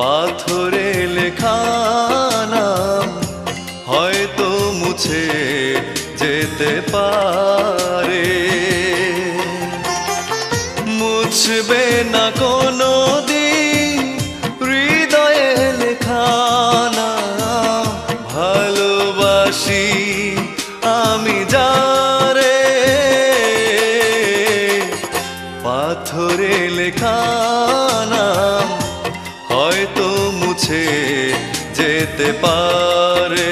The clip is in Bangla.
পাথরে লেখা নাম হয়তো মুছে যেতে পারে, মুছবে না কোনো দিন হৃদয়ে লেখা নাম। ভালোবাসি আমি যারে, পাথরে লেখা নাম হয়তো মুছে যেতে পারে।